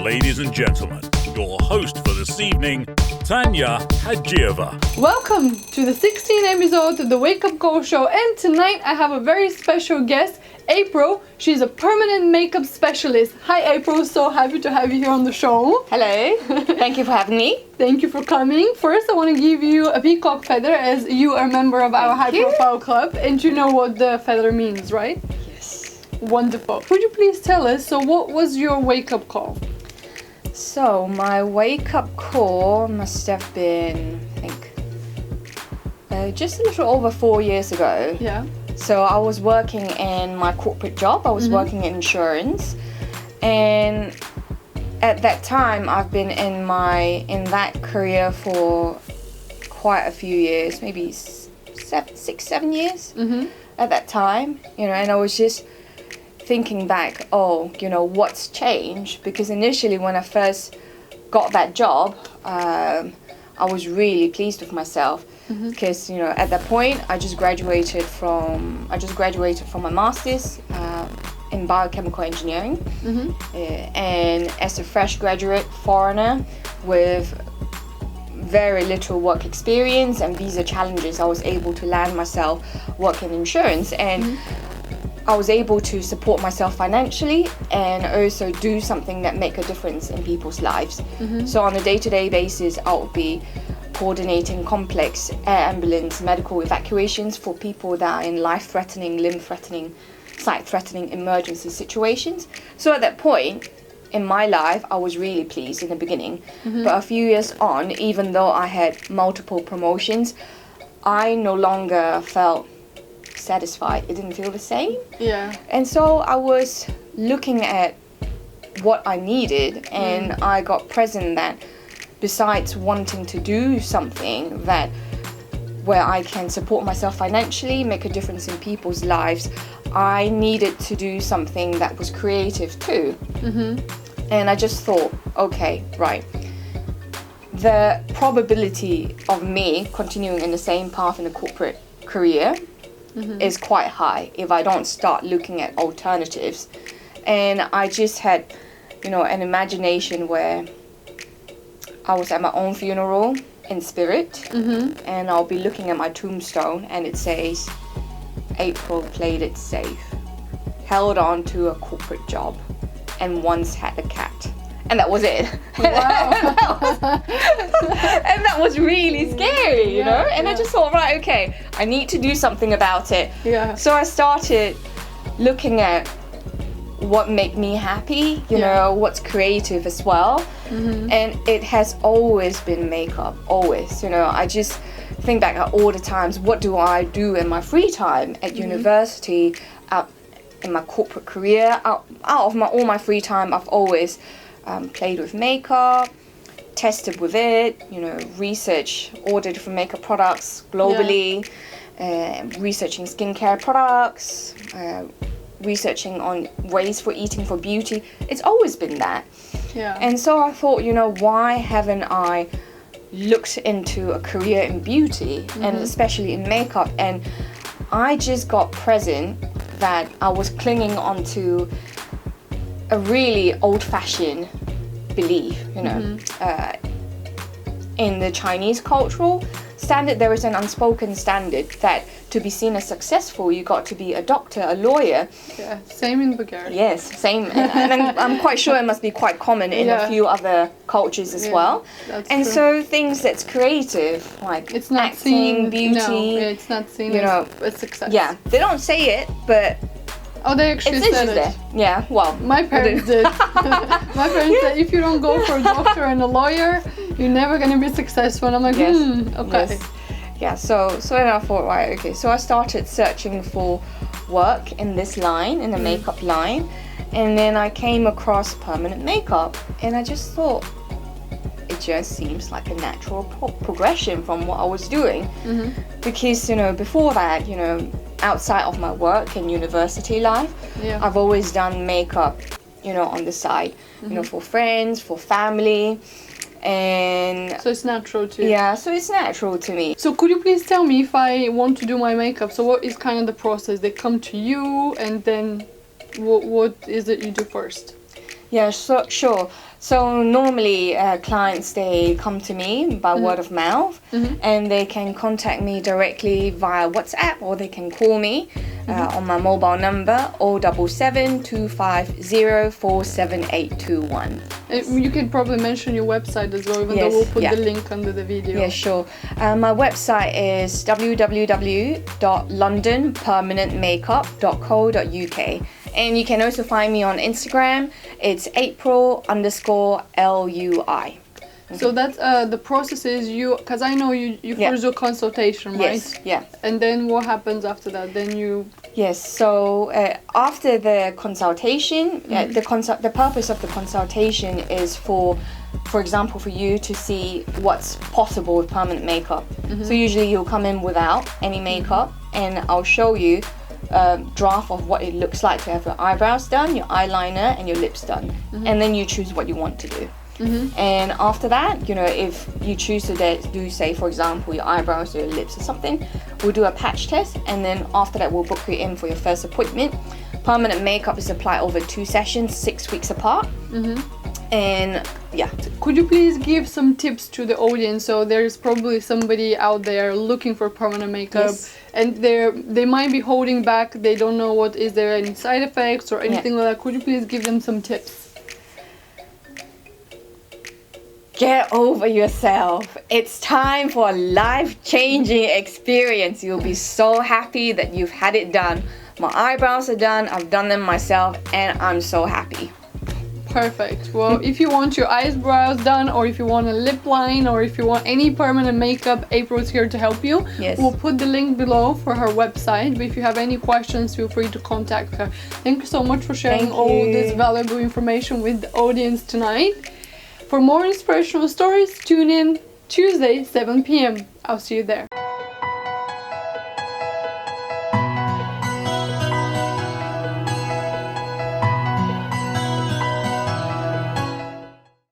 ladies and gentlemen, your host for this evening, Tanya Hadzhieva. Welcome to the 16th episode of the Wake Up Call Show, and tonight I have a very special guest, April. She's a permanent makeup specialist. Hi April, so happy to have you here on the show. Hello, thank you for having me. Thank you for coming. First I want to give you a peacock feather as you are a member of our high profile club and you know what the feather means, right? Yes. Wonderful. Could you please tell us, so what was your wake up call? So my wake up call must have been, I think, just a little over 4 years ago. Yeah. So I was working in my corporate job. I was working in insurance, and at that time I've been in that career for quite a few years, maybe 6-7 years at that time, and I was just thinking back, what's changed? Because initially when I first got that job, I was really pleased with myself. Because at that point I just graduated from my master's in biochemical engineering, and as a fresh graduate foreigner with very little work experience and visa challenges, I was able to land myself work in insurance, and I was able to support myself financially and also do something that make a difference in people's lives. So on a day-to-day basis, I would be coordinating complex air ambulance medical evacuations for people that are in life-threatening, limb-threatening, sight-threatening emergency situations. So at that point in my life, I was really pleased in the beginning. But a few years on, even though I had multiple promotions, I no longer felt satisfied. It didn't feel the same. Yeah. And so I was looking at what I needed, and I got present that besides wanting to do something that where I can support myself financially, make a difference in people's lives, I needed to do something that was creative too. And I just thought, okay, right, the probability of me continuing in the same path in a corporate career is quite high if I don't start looking at alternatives. And I just had, an imagination where I was at my own funeral in spirit, and I'll be looking at my tombstone and it says, April played it safe, held on to a corporate job, and once had a cat. And that was it. Wow. and that was really scary, And I just thought, right, okay, I need to do something about it. Yeah. So I started looking at what made me happy, what's creative as well. And it has always been makeup, always. I just think back at all the times, what do I do in my free time at university, out in my corporate career, out of all my free time, I've always played with makeup, tested with it, research all the different makeup products globally, researching skincare products, researching on ways for eating for beauty. It's always been that. Yeah. And so I thought, why haven't I looked into a career in beauty and especially in makeup? And I just got present that I was clinging onto a really old-fashioned belief, in the Chinese cultural standard, there is an unspoken standard that to be seen as successful, you got to be a doctor, a lawyer. Yeah, same in Bulgaria. Yes, same. And I'm quite sure it must be quite common in a few other cultures as well. That's and true. So things that's creative, like It's not acting, seen, beauty. No, it's not seen as a success. Yeah, they don't say it, but Oh, they actually it's said it. there. Yeah, well. My parents did. My parents said, if you don't go for a doctor and a lawyer, you're never going to be successful. And I'm like, okay. Yes. Yeah, so then I thought, right, okay. So I started searching for work in this line, in the makeup line. And then I came across permanent makeup. And I just thought, it just seems like a natural progression from what I was doing. Because, before that, outside of my work and university life, I've always done makeup, on the side, for friends, for family. And so it's natural to you. Yeah, so it's natural to me. So could you please tell me if I want to do my makeup, so what is kind of the process? They come to you and then what is it you do first? Yeah, sure. So normally clients, they come to me by word of mouth, and they can contact me directly via WhatsApp, or they can call me on my mobile number 077 250 47821. You can probably mention your website as well, even though we'll put the link under the video. Yeah, sure. My website is www.londonpermanentmakeup.co.uk. And you can also find me on Instagram. It's April_LUI. So that's the process is because I know you first do a consultation, right? Yes, yeah. And then what happens after that? Then you... Yes, so after the consultation, the purpose of the consultation is for example, for you to see what's possible with permanent makeup. So usually you'll come in without any makeup, and I'll show you a draft of what it looks like to have your eyebrows done, your eyeliner, and your lips done. And then you choose what you want to do. And after that, you know, if you choose to do, say, for example, your eyebrows or your lips or something, we'll do a patch test, and then after that we'll book you in for your first appointment. Permanent makeup is applied over 2 sessions, 6 weeks apart. And yeah. Could you please give some tips to the audience? So there's probably somebody out there looking for permanent makeup, and they might be holding back. They don't know what is there any side effects or anything like that. Could you please give them some tips? Get over yourself. It's time for a life-changing experience. You'll be so happy that you've had it done. My eyebrows are done. I've done them myself, and I'm so happy. Perfect. Well, if you want your eyebrows done, or if you want a lip line, or if you want any permanent makeup, April's here to help you. Yes. We'll put the link below for her website, but if you have any questions, feel free to contact her. Thank you so much for sharing all this valuable information with the audience tonight. For more inspirational stories, tune in Tuesday, 7 p.m. I'll see you there.